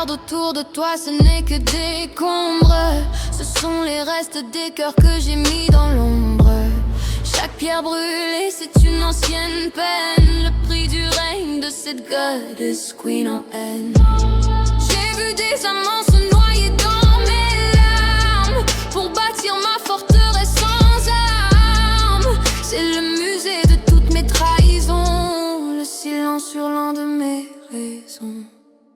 regardes autour de toi, ce n'est que des combres. Ce sont les restes des cœurs que j'ai mis dans l'ombre. Chaque pierre brûlée, c'est une ancienne peine. Le prix du règne de cette goddess queen en haine. J'ai vu des amants se noyer dans mes larmes pour bâtir ma forteresse sans armes. C'est le musée de toutes mes trahisons, le silence hurlant de mes raisons.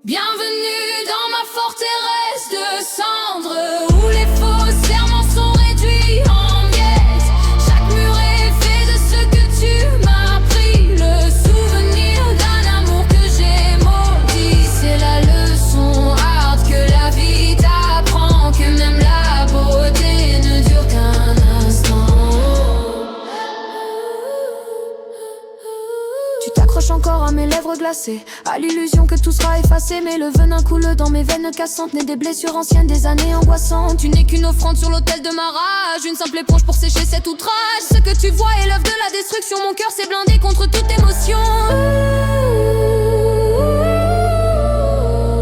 Bienvenue dans ma forteresse de cendres, où les faux serments sont réduits en miettes. Chaque mur est fait de ce que tu m'as appris, le souvenir d'un amour que j'ai maudit. C'est la leçon hard que la vie t'apprend, que même la beauté ne dure qu'un instant. Tu t'accroches encore à mes lèvres glacées, à l'illusion que tout sera effacé. Mais le venin coule dans mes veines cassantes, nées des blessures anciennes, des années angoissantes. Tu n'es qu'une offrande sur l'autel de ma rage, une simple éponge pour sécher cet outrage. Ce que tu vois est l'œuvre de la destruction, mon cœur s'est blindé contre toute émotion.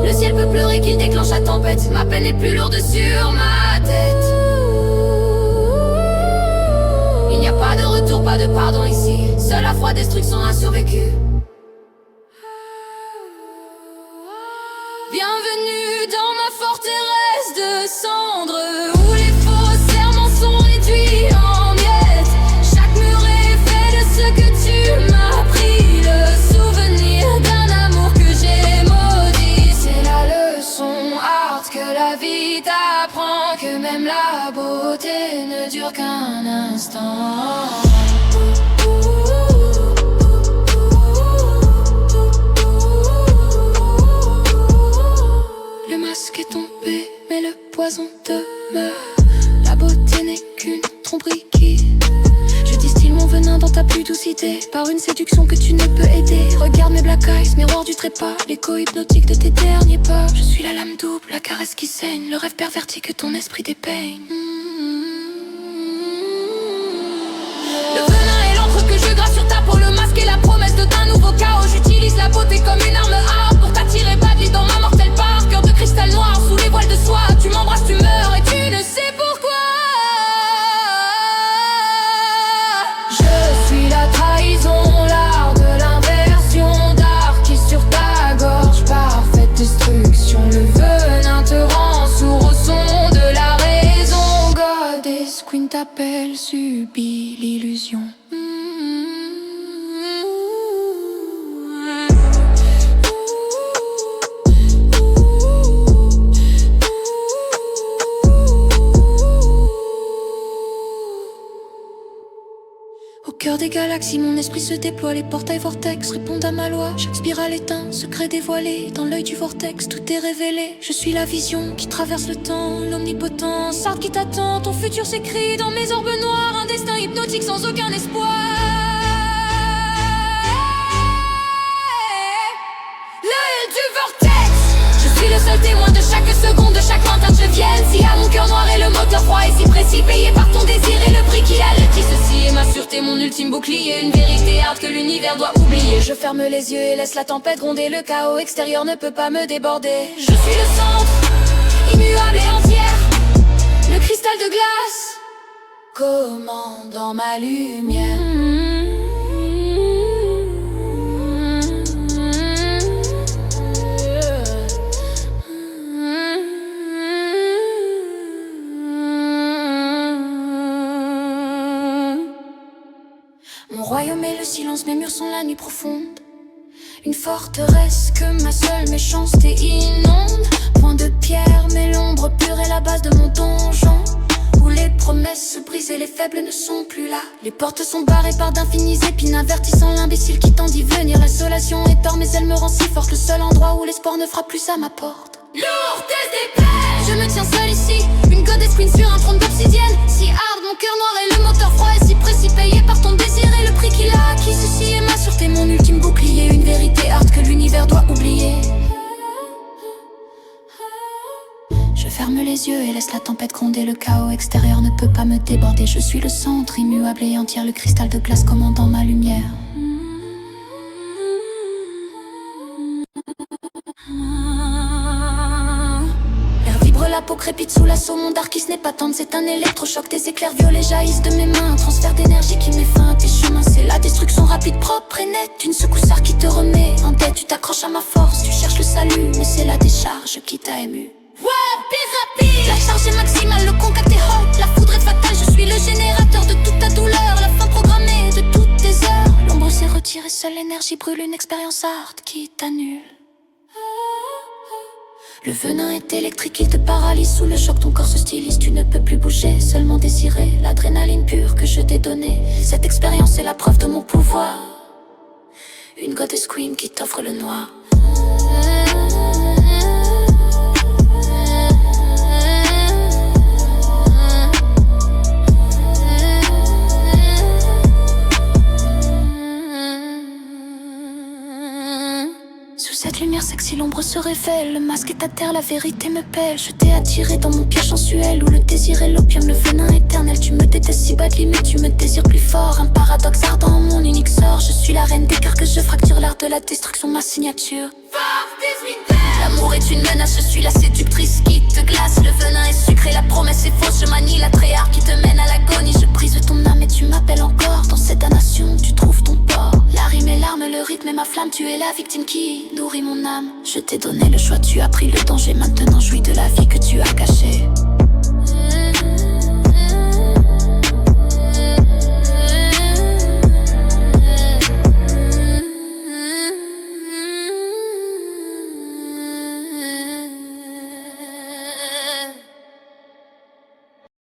Le ciel peut pleurer qu'il déclenche la tempête, ma peine est plus lourde sur ma tête. Il n'y a pas de retour, pas de pardon ici, seule la froide destruction a survécu. Bienvenue dans ma forteresse de cendres, où les faux serments sont réduits en miettes. Chaque mur est fait de ce que tu m'as appris, le souvenir d'un amour que j'ai maudit. C'est la leçon hard que la vie t'apprend, que même la beauté ne dure qu'un instant. Le masque est tombé, mais le poison demeure. La beauté n'est qu'une tromperie qui... Je distille mon venin dans ta plus douce idée, par une séduction que tu ne peux aider. Regarde mes black eyes, miroir du trépas, l'écho hypnotique de tes derniers pas. Je suis la lame double, la caresse qui saigne, le rêve perverti que ton esprit dépeigne. Le venin est l'encre que je grave sur ta peau, le masque est la promesse d'un nouveau chaos. J'utilise la beauté comme une arme hard pour t'attirer pas vite dans ma mortelle part. Cœur de cristal noir sous les voiles de soie, tu m'embrasses, tu meurs et tu ne sais pourquoi. Je suis la trahison, l'art de l'inversion, d'art qui sur ta gorge, parfaite destruction. Le venin te rend sourd au son de la raison. Goddess Queen t'appelle, subis l'illusion. Au cœur des galaxies, mon esprit se déploie, les portails vortex répondent à ma loi. Chaque spirale est un secret dévoilé, dans l'œil du vortex tout est révélé. Je suis la vision qui traverse le temps, l'omnipotence art qui t'attend. Ton futur s'écrit dans mes orbes noirs, un destin hypnotique sans aucun espoir. L'œil du vortex, je suis le seul témoin de chaque seconde, de chaque lointain je vienne. Si à mon cœur noir et le moteur froid et si précis, payé par ton désir et le prix qu'il a. Ceci est ma sûreté, mon ultime bouclier, une vérité hard que l'univers doit oublier. Je ferme les yeux et laisse la tempête gronder, le chaos extérieur ne peut pas me déborder. Je suis le centre, immuable et entière, le cristal de glace commandant ma lumière. Mon royaume est le silence, mes murs sont la nuit profonde. Une forteresse que ma seule méchanceté inonde. Point de pierre, mais l'ombre pure est la base de mon donjon, où les promesses se brisent et les faibles ne sont plus là. Les portes sont barrées par d'infinies épines, avertissant l'imbécile qui tend d'y venir. L'isolation est tort, mais elle me rend si forte, le seul endroit où l'espoir ne frappe plus à ma porte. Lourdesse des peines, je me tiens seule ici, une goddess queen sur un trône d'obsidienne. Si hard, mon cœur noir et le moteur froid est si précis, payé par ton désir et le prix qu'il a acquis. Ceci est ma sûreté, mon ultime bouclier, une vérité hard que l'univers doit oublier. Je ferme les yeux et laisse la tempête gronder, le chaos extérieur ne peut pas me déborder. Je suis le centre, immuable et entière, le cristal de glace commandant ma lumière. peau crépite sous l'assaut. Mon dark kiss n'est pas tendre, c'est un électrochoc. Des éclairs violets jaillissent de mes mains. Un transfert d'énergie qui met fin à tes chemins. C'est la destruction rapide, propre et nette. Une secousse qui te remet en tête. Tu t'accroches à ma force, tu cherches le salut, mais c'est la décharge qui t'a ému. Ouais, plus rapide. La charge est maximale, le contact est hot. La foudre est fatale, je suis le générateur de toute ta douleur. La fin programmée de toutes tes heures. L'ombre s'est retirée, seule l'énergie brûle. Une expérience hard qui t'annule. Le venin est électrique, il te paralyse. Sous le choc, ton corps se stylise. Tu ne peux plus bouger, seulement désirer l'adrénaline pure que je t'ai donnée. Cette expérience est la preuve de mon pouvoir. Une goddess queen qui t'offre le noir. Sous cette lumière sexy, l'ombre se révèle. Le masque est à terre, la vérité me pèle. Je t'ai attiré dans mon piège sensuel où le désir est l'opium, le venin éternel. Tu me détestes si bas de limite, tu me désires plus fort. Un paradoxe ardent, mon unique sort. Je suis la reine des cœurs que je fracture, l'art de la destruction, ma signature. L'amour est une menace, je suis la séductrice qui te glace. Le venin est sucré, la promesse est fausse. Je manie la tréhard qui te mène à l'agonie. Je brise ton âme et tu m'appelles encore. Dans cette damnation, tu trouves ton port. La rime et l'arme, le rythme et ma flamme. Tu es la victime qui nourrit mon âme. Je t'ai donné le choix, tu as pris le danger. Maintenant jouis de la vie que tu as cachée.